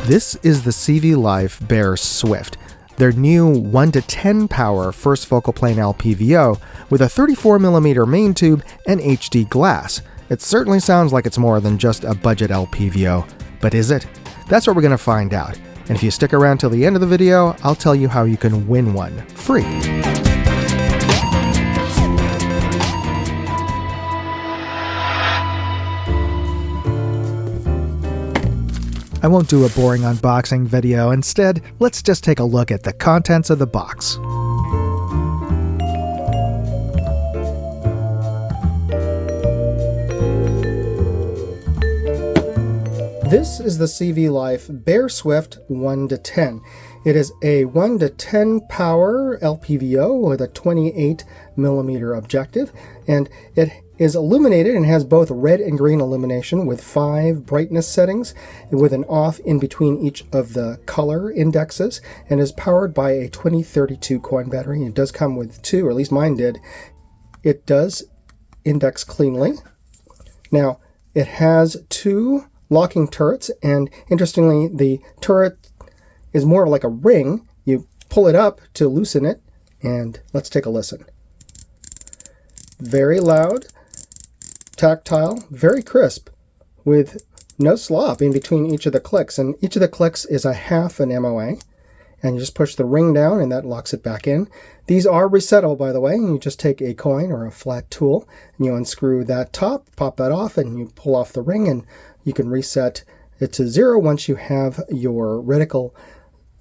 This is the CVLife Bear Swift, their new 1:10 power first focal plane LPVO with a 34mm main tube and HD glass. It certainly sounds like it's more than just a budget LPVO, but is it? That's what we're going to find out. And if you stick around till the end of the video, I'll tell you how you can win one free. I won't do a boring unboxing video. Instead, let's just take a look at the contents of the box. This is the CVLife Bear Swift 1:10. It is a 1:10 power LPVO with a 28mm objective, and it is illuminated and has both red and green illumination with 5 brightness settings with an off in between each of the color indexes, and is powered by a 2032 coin battery. It does come with 2, or at least mine did. It does index cleanly. Now, it has 2 locking turrets, and interestingly, the turret is more like a ring. You pull it up to loosen it, and let's take a listen. Very loud, tactile, very crisp, with no slop in between each of the clicks, and each of the clicks is a half an MOA, and you just push the ring down and that locks it back in. These are resettable, by the way, and you just take a coin or a flat tool and you unscrew that top, pop that off, and you pull off the ring, and you can reset it to 0 once you have your reticle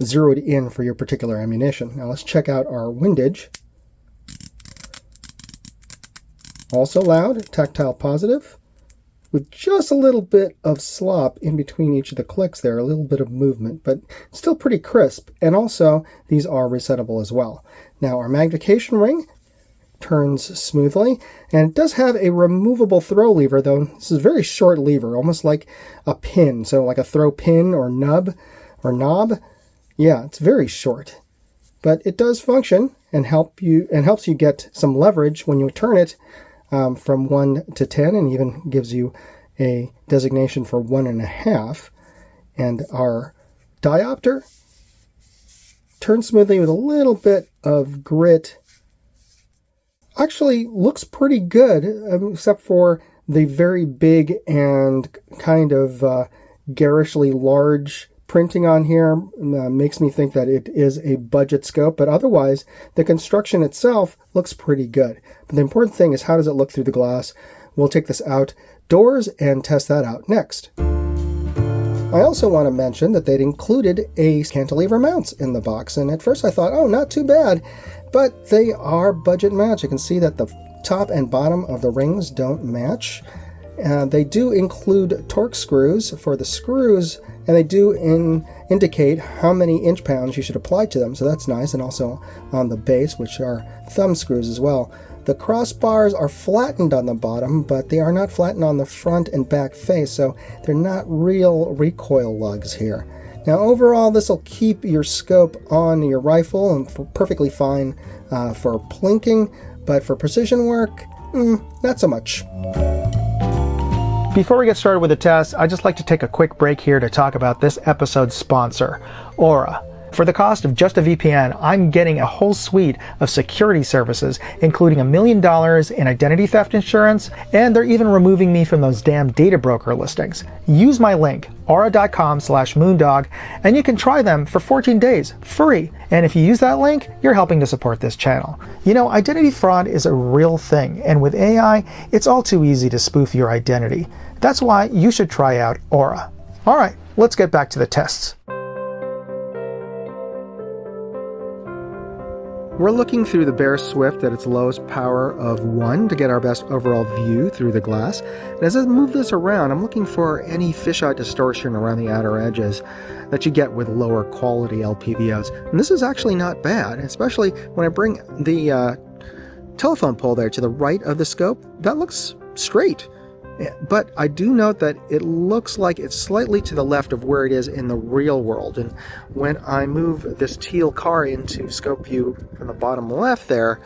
zeroed in for your particular ammunition. Now let's check out our windage. Also loud, tactile positive, with just a little bit of slop in between each of the clicks there, a little bit of movement, but still pretty crisp. And also, these are resettable as well. Now, our magnification ring turns smoothly, and it does have a removable throw lever, though this is a very short lever, almost like a pin, so like a throw pin or nub or knob. Yeah, it's very short, but it does function and helps you get some leverage when you turn it from 1 to 10, and even gives you a designation for 1.5. And our diopter turns smoothly with a little bit of grit. Actually looks pretty good, except for the very big and kind of garishly large printing on here. Makes me think that it is a budget scope, but otherwise the construction itself looks pretty good. But the important thing is, how does it look through the glass? We'll take this outdoors and test that out next. I also want to mention that they'd included a cantilever mounts in the box, and at first I thought, oh, not too bad, but they are budget match. You can see that the top and bottom of the rings don't match. They do include torque screws for the screws, and they do indicate how many inch-pounds you should apply to them, so that's nice, and also on the base, which are thumb screws as well. The crossbars are flattened on the bottom, but they are not flattened on the front and back face, so they're not real recoil lugs here. Now overall, this will keep your scope on your rifle and perfectly fine for plinking, but for precision work, not so much. Before we get started with the test, I'd just like to take a quick break here to talk about this episode's sponsor, Aura. For the cost of just a VPN, I'm getting a whole suite of security services, including $1 million in identity theft insurance, and they're even removing me from those damn data broker listings. Use my link, aura.com/moondog, and you can try them for 14 days, free. And if you use that link, you're helping to support this channel. You know, identity fraud is a real thing, and with AI, it's all too easy to spoof your identity. That's why you should try out Aura. All right, let's get back to the tests. We're looking through the Bear Swift at its lowest power of 1 to get our best overall view through the glass. And as I move this around, I'm looking for any fisheye distortion around the outer edges that you get with lower quality LPVOs. And this is actually not bad, especially when I bring the telephone pole there to the right of the scope. That looks straight. But I do note that it looks like it's slightly to the left of where it is in the real world. And when I move this teal car into scope view from the bottom left there,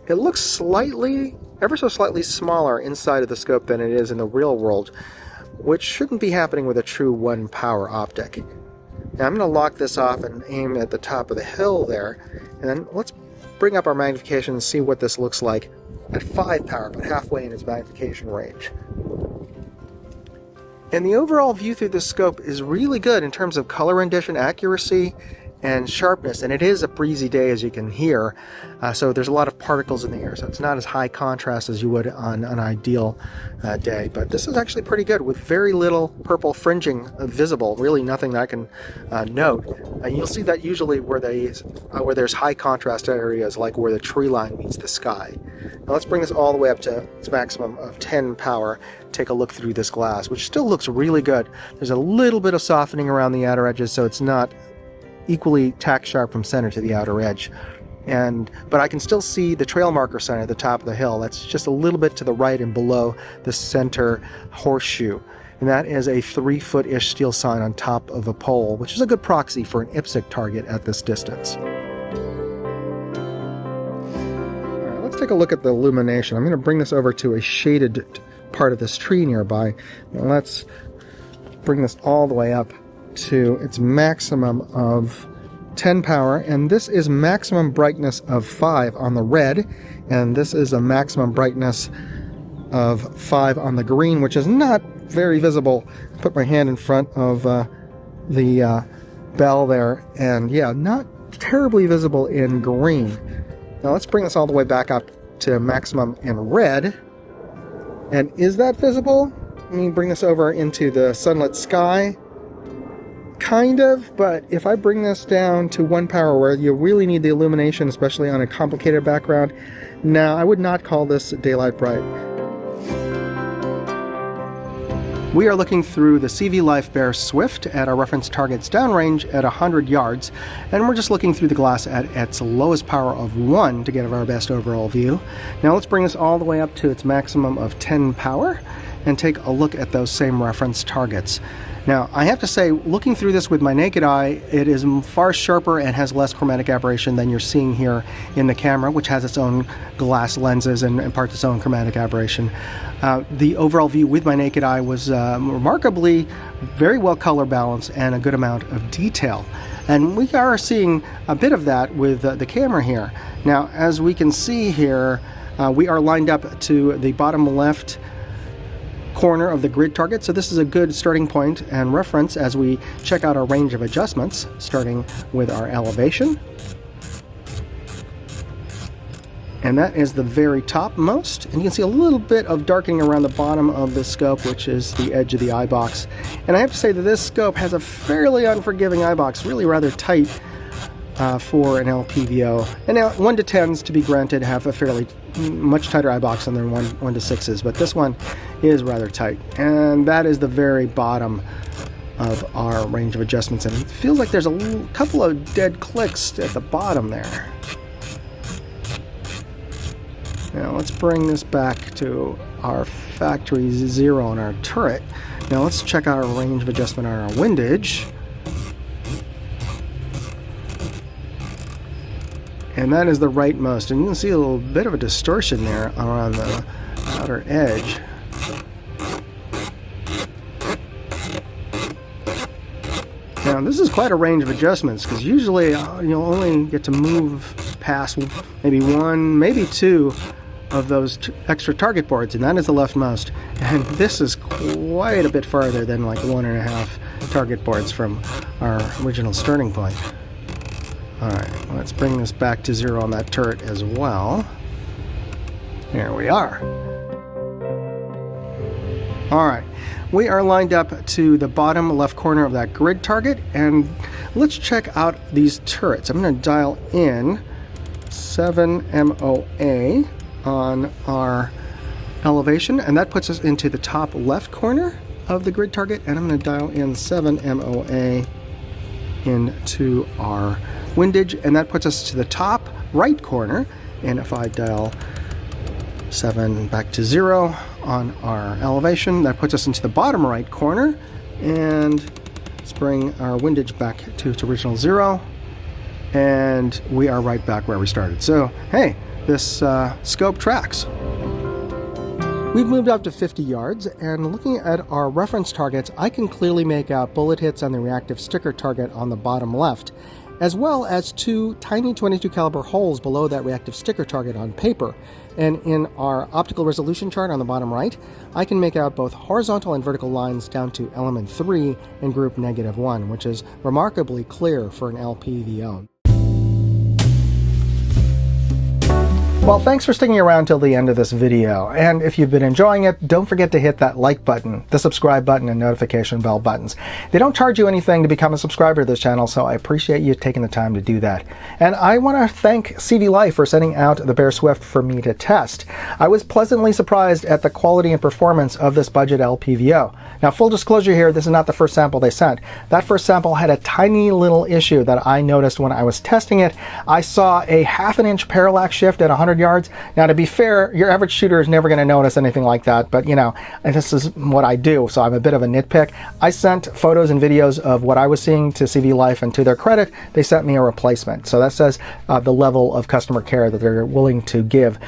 it looks slightly, ever so slightly smaller inside of the scope than it is in the real world, which shouldn't be happening with a true 1 power optic. Now I'm going to lock this off and aim at the top of the hill there, and then let's bring up our magnification and see what this looks like at 5 power, but halfway in its magnification range. And the overall view through this scope is really good in terms of color rendition, accuracy, and sharpness, and it is a breezy day, as you can hear, so there's a lot of particles in the air, so it's not as high contrast as you would on an ideal day, but this is actually pretty good with very little purple fringing visible, really nothing that I can note. You'll see that usually where there's high contrast areas, like where the tree line meets the sky. Now let's bring this all the way up to its maximum of 10 power. Take a look through this glass, which still looks really good. There's a little bit of softening around the outer edges, so it's not equally tack sharp from center to the outer edge. But I can still see the trail marker sign at the top of the hill. That's just a little bit to the right and below the center horseshoe. And that is a 3-foot-ish steel sign on top of a pole, which is a good proxy for an IPSC target at this distance. All right, let's take a look at the illumination. I'm going to bring this over to a shaded part of this tree nearby. Now let's bring this all the way up to its maximum of 10 power, and this is maximum brightness of 5 on the red, and this is a maximum brightness of 5 on the green, which is not very visible. Put my hand in front of the bell there, and yeah, not terribly visible in green. Now let's bring this all the way back up to maximum in red, and is that visible? Let me bring this over into the sunlit sky. Kind of, but if I bring this down to 1 power where you really need the illumination, especially on a complicated background, now I would not call this daylight bright. We are looking through the CVLife Bear Swift at our reference target's downrange at 100 yards, and we're just looking through the glass at its lowest power of 1 to get our best overall view. Now let's bring this all the way up to its maximum of 10 power and take a look at those same reference targets. Now, I have to say, looking through this with my naked eye, it is far sharper and has less chromatic aberration than you're seeing here in the camera, which has its own glass lenses and in part its own chromatic aberration. The overall view with my naked eye was remarkably very well color balanced and a good amount of detail. And we are seeing a bit of that with the camera here. Now, as we can see here, we are lined up to the bottom left corner of the grid target, so this is a good starting point and reference as we check out our range of adjustments, starting with our elevation. And that is the very topmost, and you can see a little bit of darkening around the bottom of the scope, which is the edge of the eye box. And I have to say that this scope has a fairly unforgiving eye box, really rather tight for an LPVO. And now 1 to 10s, to be granted, have a fairly much tighter eye box than their 1 to 6s, but this one is rather tight. And that is the very bottom of our range of adjustments, and it feels like there's a couple of dead clicks at the bottom there. Now let's bring this back to our factory 0 on our turret. Now let's check out our range of adjustment on our windage. And that is the rightmost, and you can see a little bit of a distortion there around the outer edge. Now this is quite a range of adjustments, because usually you'll only get to move past maybe 1, maybe 2 of those extra target boards, and that is the leftmost. And this is quite a bit farther than like 1.5 target boards from our original starting point. Alright, let's bring this back to 0 on that turret as well. Here we are. Alright, we are lined up to the bottom left corner of that grid target, and let's check out these turrets. I'm going to dial in 7 MOA on our elevation, and that puts us into the top left corner of the grid target, and I'm going to dial in 7 MOA into our windage, and that puts us to the top right corner. And if I dial 7 back to 0 on our elevation, that puts us into the bottom right corner, and let's bring our windage back to its original 0, and we are right back where we started. So hey, this scope tracks. We've moved up to 50 yards, and looking at our reference targets, I can clearly make out bullet hits on the reactive sticker target on the bottom left, as well as two tiny .22 caliber holes below that reactive sticker target on paper. And in our optical resolution chart on the bottom right, I can make out both horizontal and vertical lines down to element 3 in group -1, which is remarkably clear for an LPVO. Well, thanks for sticking around till the end of this video, and if you've been enjoying it, don't forget to hit that like button, the subscribe button, and notification bell buttons. They don't charge you anything to become a subscriber to this channel, so I appreciate you taking the time to do that. And I want to thank CVLife for sending out the Bear Swift for me to test. I was pleasantly surprised at the quality and performance of this budget LPVO. Now, full disclosure here, this is not the first sample they sent. That first sample had a tiny little issue that I noticed when I was testing it. I saw a ½ parallax shift at 100 yards. Now, to be fair, your average shooter is never going to notice anything like that, but you know, this is what I do, so I'm a bit of a nitpick. I sent photos and videos of what I was seeing to CVLife, and to their credit, they sent me a replacement. So that says the level of customer care that they're willing to give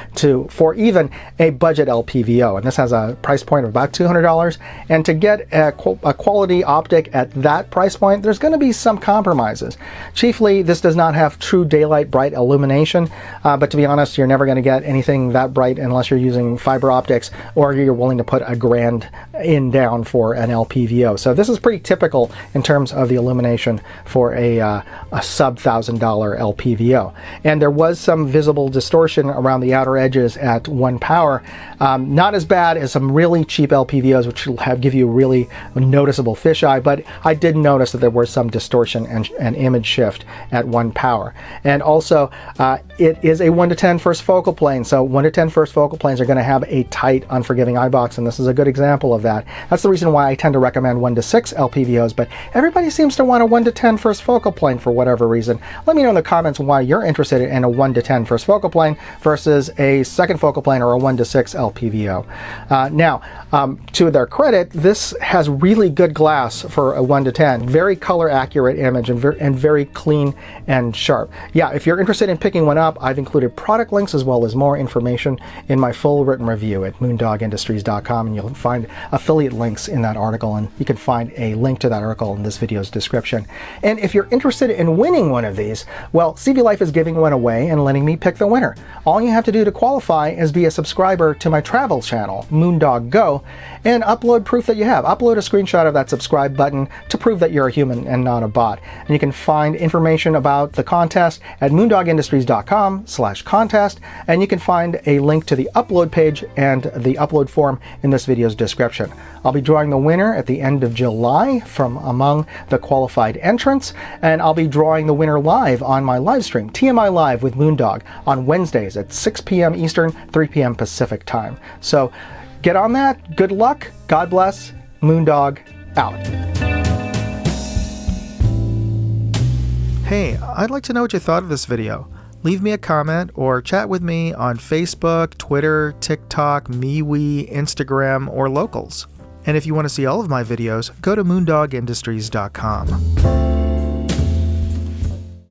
for even a budget LPVO, and this has a price point of about $200. And to get a quality optic at that price point, there's going to be some compromises. Chiefly, this does not have true daylight bright illumination, but to be honest, you're never going to get anything that bright unless you're using fiber optics or you're willing to put $1,000 in down for an LPVO. So this is pretty typical in terms of the illumination for a sub $1,000 LPVO. And there was some visible distortion around the outer edges at 1 power. Not as bad as some really cheap LPVOs, which will give you really noticeable fisheye, but I did notice that there was some distortion and image shift at 1 power. And also, it is a 1 to 10 first focal plane, so 1 to 10 first focal planes are going to have a tight, unforgiving eye box, and this is a good example of that. That's the reason why I tend to recommend 1 to 6 LPVOs, but everybody seems to want a 1 to 10 first focal plane for whatever reason. Let me know in the comments why you're interested in a 1 to 10 first focal plane versus a second focal plane or a 1 to 6 LPVO. Now, to their credit, this has really good glass for a 1 to 10. Very color accurate image and very clean and sharp. Yeah, if you're interested in picking one up, I've included product links as well as more information in my full written review at moondogindustries.com, and you'll find affiliate links in that article, and you can find a link to that article in this video's description. And if you're interested in winning one of these, well, CVLife is giving one away and letting me pick the winner. All you have to do to qualify is be a subscriber to my travel channel, Moondog Go, and upload proof that you have. Upload a screenshot of that subscribe button to prove that you're a human and not a bot. And you can find information about the contest at moondogindustries.com/contest, and you can find a link to the upload page and the upload form in this video's description. I'll be drawing the winner at the end of July from among the qualified entrants, and I'll be drawing the winner live on my live stream, TMI Live with Moondog, on Wednesdays at 6 p.m. Eastern, 3 p.m. Pacific time. So get on that. Good luck. God bless. Moondog out. Hey, I'd like to know what you thought of this video. Leave me a comment or chat with me on Facebook, Twitter, TikTok, MeWe, Instagram, or Locals. And if you want to see all of my videos, go to moondogindustries.com.